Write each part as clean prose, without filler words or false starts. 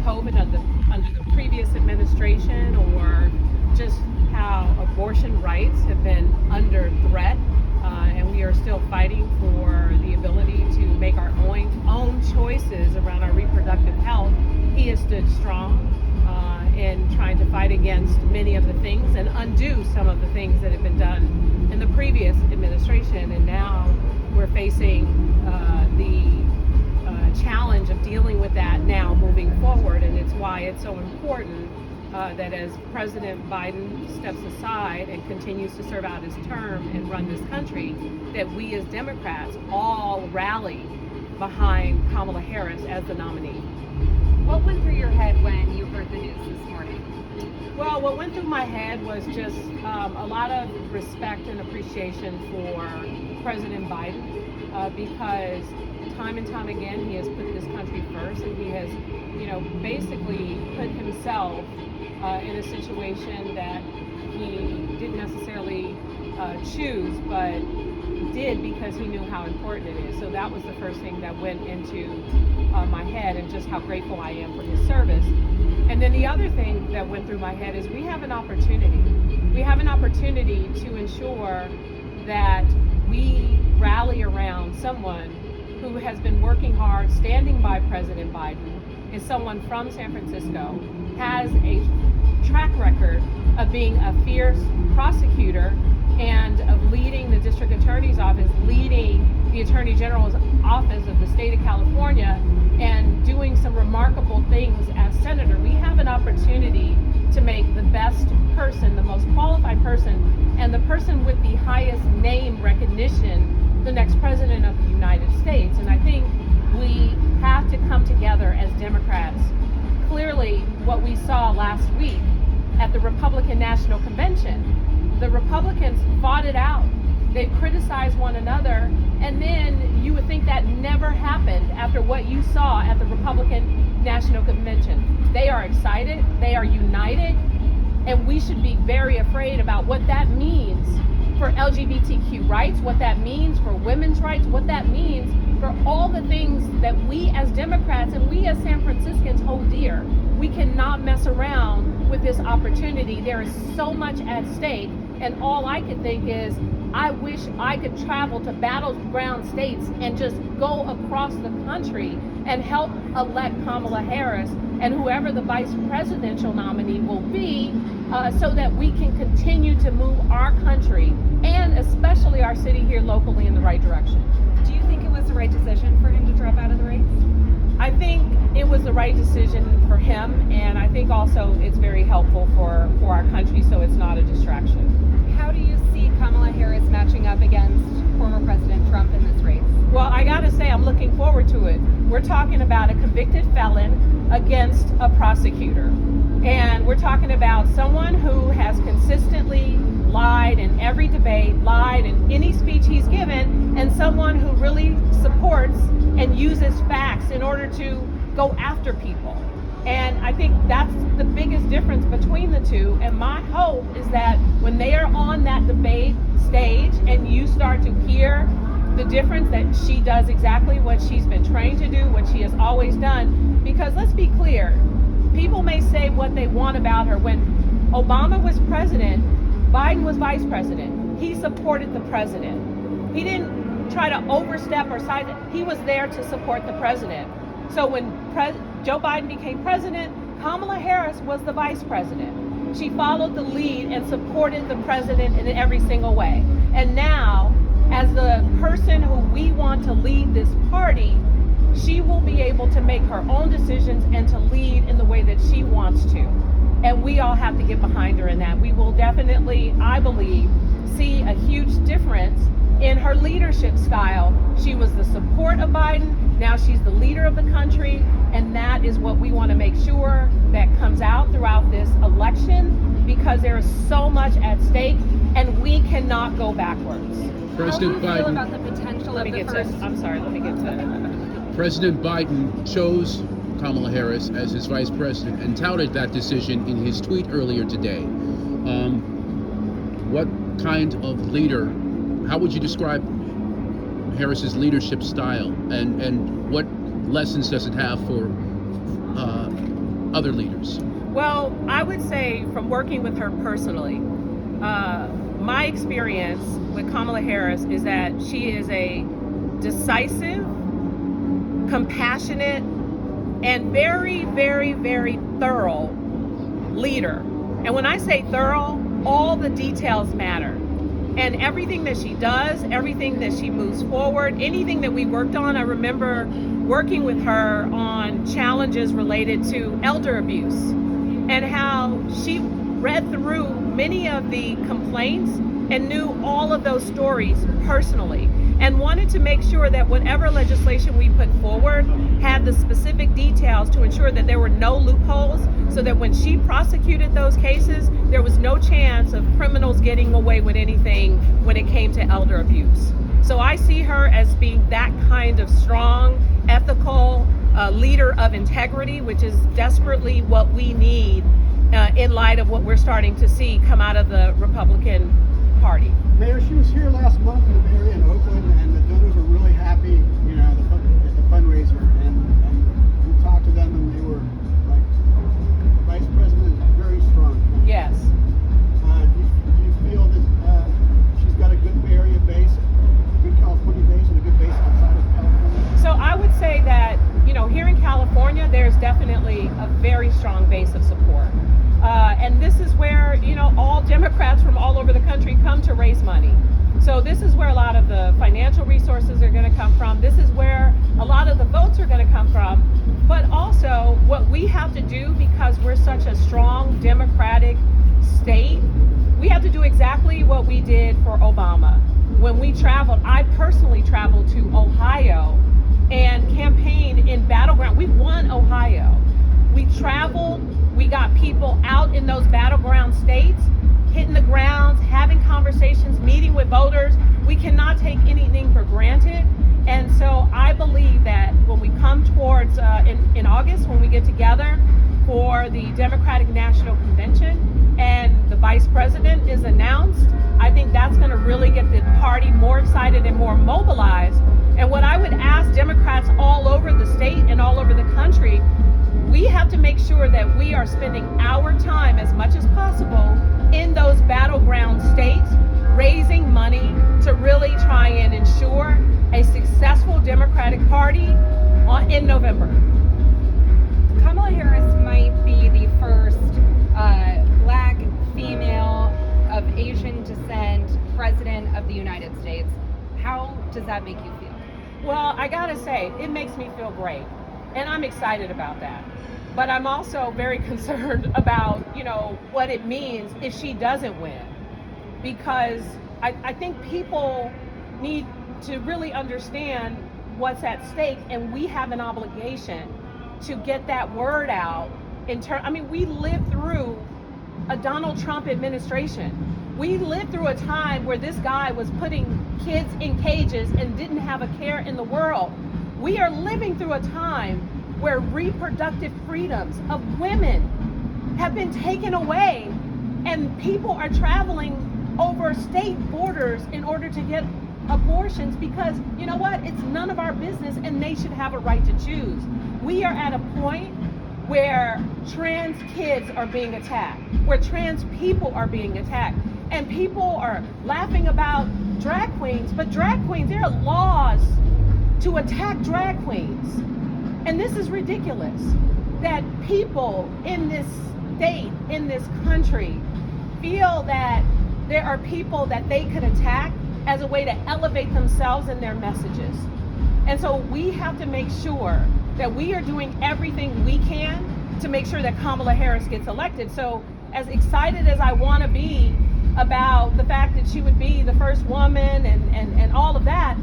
COVID under the previous administration, or just how abortion rights have been under threat, and we are still fighting for the ability to make our own choices around our reproductive health. He has stood strong in trying to fight against many of the things and undo some of the things that have been done in the previous administration. And now we're facing the challenge of dealing with that now moving forward. And it's why it's so important that as President Biden steps aside and continues to serve out his term and run this country, that we as Democrats all rally behind Kamala Harris as the nominee. What went through your head when you heard the news this morning? Well, what went through my head was just a lot of respect and appreciation for President Biden, because time and time again he has put this country first, and he has, basically put himself in a situation that he didn't necessarily choose, but did because he knew how important it is. So that was the first thing that went into my head, and just how grateful I am for his service. And then the other thing that went through my head is we have an opportunity. We have an opportunity to ensure that we rally around someone who has been working hard, standing by President Biden, is someone from San Francisco, has a track record of being a fierce prosecutor and of leading the district attorney's office, leading the attorney general's office of the state of California, and doing some remarkable things as senator. We have an opportunity to make the best person, the most qualified person, and the person with the highest name recognition the next president of the United States. And I think we have to come together as Democrats. Clearly, what we saw last week at the Republican National Convention, the Republicans fought it out. They criticized one another, and then you would think that never happened after what you saw at the Republican National Convention. They are excited, they are united, and we should be very afraid about what that means for LGBTQ rights, what that means for women's rights, what that means for all the things that we as Democrats and we as San Franciscans hold dear. We cannot mess around with this opportunity. There is so much at stake, and all I can think is, I wish I could travel to battleground states and just go across the country and help elect Kamala Harris and whoever the vice presidential nominee will be, so that we can continue to move our country and especially our city here locally in the right direction. Do you think it was the right decision for him to drop out of the race? I think it was the right decision for him, and I think also it's very helpful for our country, so it's not a distraction. How do you see Kamala Harris matching up against former President Trump in this race? Well, I gotta say, I'm looking forward to it. We're talking about a convicted felon against a prosecutor. And we're talking about someone who has consistently lied in every debate, lied in any speech he's given, and someone who really supports and uses facts in order to go after people. And I think that's the biggest difference between the two. And my hope is that when they are on that debate stage and you start to hear the difference, that she does exactly what she's been trained to do, what she has always done. Because let's be clear, people may say what they want about her. When Obama was president, Biden was vice president. He supported the president. He didn't try to overstep or side. He was there to support the president. So when Joe Biden became president, Kamala Harris was the vice president. She followed the lead and supported the president in every single way. And now, as the person who we want to lead this party, she will be able to make her own decisions and to lead in the way that she wants to. And we all have to get behind her in that. We will definitely, I believe, see a huge difference in her leadership style. She was the support of Biden, now she's the leader of the country, and that is what we want to make sure that comes out throughout this election, because there is so much at stake and we cannot go backwards. President Biden. How do you feel about the potential of the first? Let me get to it. President Biden chose Kamala Harris as his vice president and touted that decision in his tweet earlier today. What kind of leader, how would you describe Harris's leadership style, and what lessons does it have for other leaders? Well, I would say from working with her personally, my experience with Kamala Harris is that she is a decisive, compassionate, and very, very, very thorough leader. And when I say thorough, all the details matter. And everything that she does, everything that she moves forward, anything that we worked on, I remember working with her on challenges related to elder abuse and how she read through many of the complaints and knew all of those stories personally and wanted to make sure that whatever legislation we put forward had the specific details to ensure that there were no loopholes, so that when she prosecuted those cases, there was no chance of criminals getting away with anything when it came to elder abuse. So I see her as being that kind of strong, ethical leader of integrity, which is desperately what we need in light of what we're starting to see come out of the Republican Party. Mayor, she was here last month in the Bay Area in Oakland, and the donors were really happy, you know, at the fundraiser. And we talked to them, and they were like, the Vice President is very strong. Yes. Do you feel that she's got a good Bay Area base, a good California base, and a good base outside of California? So I would say that, you know, here in California, there's definitely a very strong base of support. And this is where, you know, all Democrats from all over the country come to raise money. So this is where a lot of the financial resources are going to come from. This is where a lot of the votes are going to come from. But also what we have to do, because we're such a strong Democratic state, we have to do exactly what we did for Obama. When we traveled, I personally traveled to Ohio and campaigned in battleground. We won Ohio. We traveled, we got people out in those battleground states, hitting the grounds, having conversations, meeting with voters. We cannot take anything for granted. And so I believe that when we come towards, in August, when we get together for the Democratic National Convention and the Vice President is announced, I think that's going to really get the party more excited and more mobilized. And what I would ask Democrats all over the state and all over the country, we have to make sure that we are spending our time as much as possible in those battleground states, raising money to really try and ensure a successful Democratic Party in November. Kamala Harris might be the first Black female of Asian descent president of the United States. How does that make you feel? Well, I gotta say, it makes me feel great. And I'm excited about that. But I'm also very concerned about, you know, what it means if she doesn't win. Because I think people need to really understand what's at stake, and we have an obligation to get that word out. I mean, we lived through a Donald Trump administration. We lived through a time where this guy was putting kids in cages and didn't have a care in the world. We are living through a time where reproductive freedoms of women have been taken away, and people are traveling over state borders in order to get abortions because, you know what, it's none of our business and they should have a right to choose. We are at a point where trans kids are being attacked, where trans people are being attacked, and people are laughing about drag queens, but drag queens, there are laws to attack drag queens. And this is ridiculous that people in this state, in this country, feel that there are people that they could attack as a way to elevate themselves and their messages. And so we have to make sure that we are doing everything we can to make sure that Kamala Harris gets elected. So as excited as I want to be about the fact that she would be the first woman and all of that,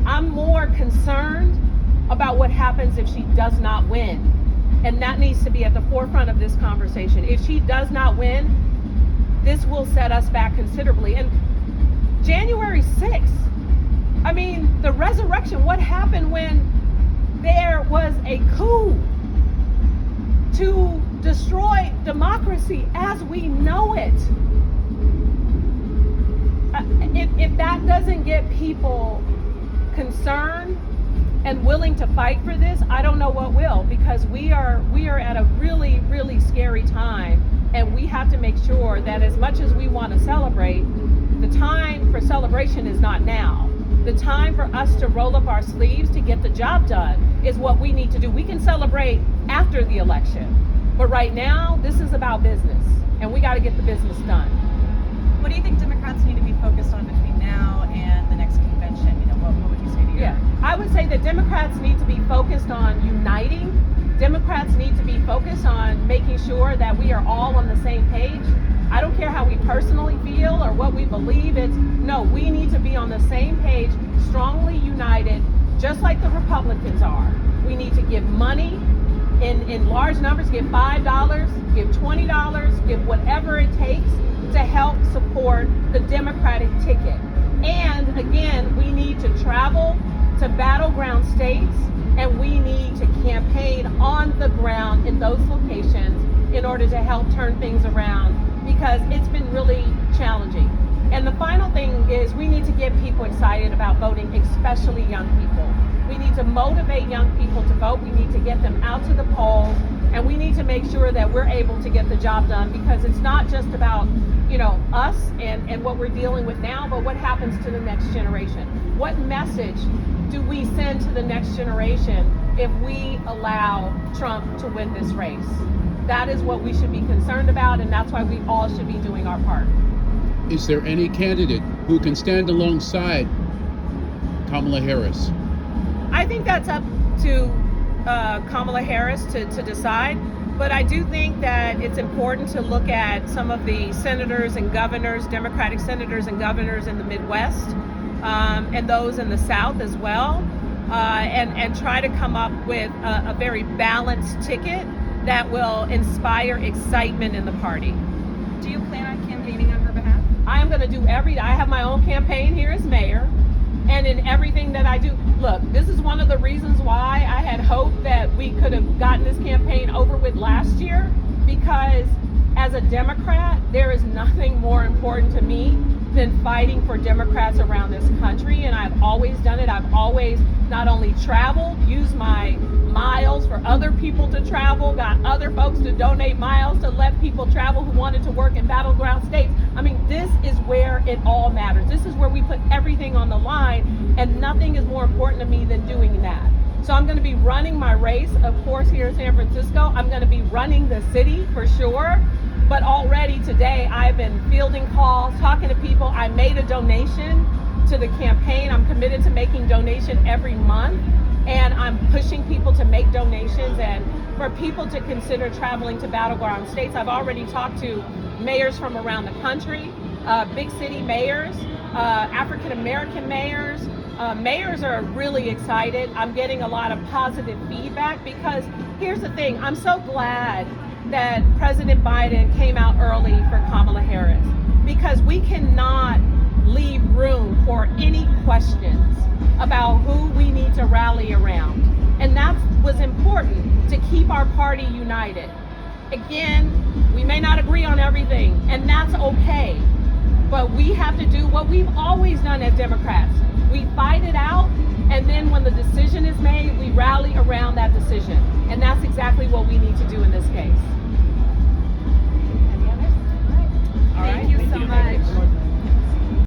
I'm more concerned about what happens if she does not win. And that needs to be at the forefront of this conversation. If she does not win, this will set us back considerably. And January 6th, I mean, the resurrection, what happened when there was a coup to destroy democracy as we know it? If that doesn't get people concerned and willing to fight for this, I don't know what will, because we are at a really make sure that as much as we want to celebrate, the time for celebration is not now. The time for us to roll up our sleeves to get the job done is what we need to do. We can celebrate after the election, but right now, this is about business, and we got to get the business done. What do you think Democrats need to be focused on between now and the next convention? What would you say to you? Yeah, I would say that Democrats need to be focused on uniting. Democrats need to be focused on making sure that we are all on the same page. I don't care how we personally feel or what we believe. No, we need to be on the same page, strongly united, just like the Republicans are. We need to give money in large numbers, give $5, give $20, give whatever it takes to help support the Democratic ticket. And again, we need to travel to battleground states, and we need to campaign on the ground in those locations in order to help turn things around, because it's been really challenging. And the final thing is we need to get people excited about voting, especially young people. We need to motivate young people to vote. We need to get them out to the polls, and we need to make sure that we're able to get the job done, because it's not just about, us and what we're dealing with now, but what happens to the next generation. What message do we send to the next generation if we allow Trump to win this race? That is what we should be concerned about, and that's why we all should be doing our part. Is there any candidate who can stand alongside Kamala Harris? I think that's up to Kamala Harris to decide, but I do think that it's important to look at some of the senators and governors, Democratic senators and governors in the Midwest, and those in the South as well, and try to come up with a very balanced ticket that will inspire excitement in the party. Do you plan on campaigning on her behalf? I am going to do I have my own campaign here as mayor, and in everything that I do. Look, this is one of the reasons why I had hoped that we could have gotten this campaign over with last year, because as a Democrat, there is nothing more important to me than fighting for Democrats around this country, and I've always done it. I've always not only traveled, used my miles for other people to travel, got other folks to donate miles to let people travel who wanted to work in battleground states. I mean, this is where it all matters. This is where we put everything on the line, and nothing is more important to me than doing that. So I'm going to be running my race, of course, here in San Francisco. I'm going to be running the city for sure. But already today, I've been fielding calls, talking to people. I made a donation to the campaign. I'm committed to making donation every month, and I'm pushing people to make donations and for people to consider traveling to battleground states. I've already talked to mayors from around the country, big city mayors, African American mayors. Mayors are really excited. I'm getting a lot of positive feedback, because here's the thing, I'm so glad that President Biden came out early for Kamala Harris, because we cannot leave room for any questions about who we need to rally around. And that was important to keep our party united. Again, we may not agree on everything, and that's okay. But we have to do what we've always done as Democrats. We fight it out, and then when the decision is made, we rally around that decision. And that's exactly what we need to do in this case.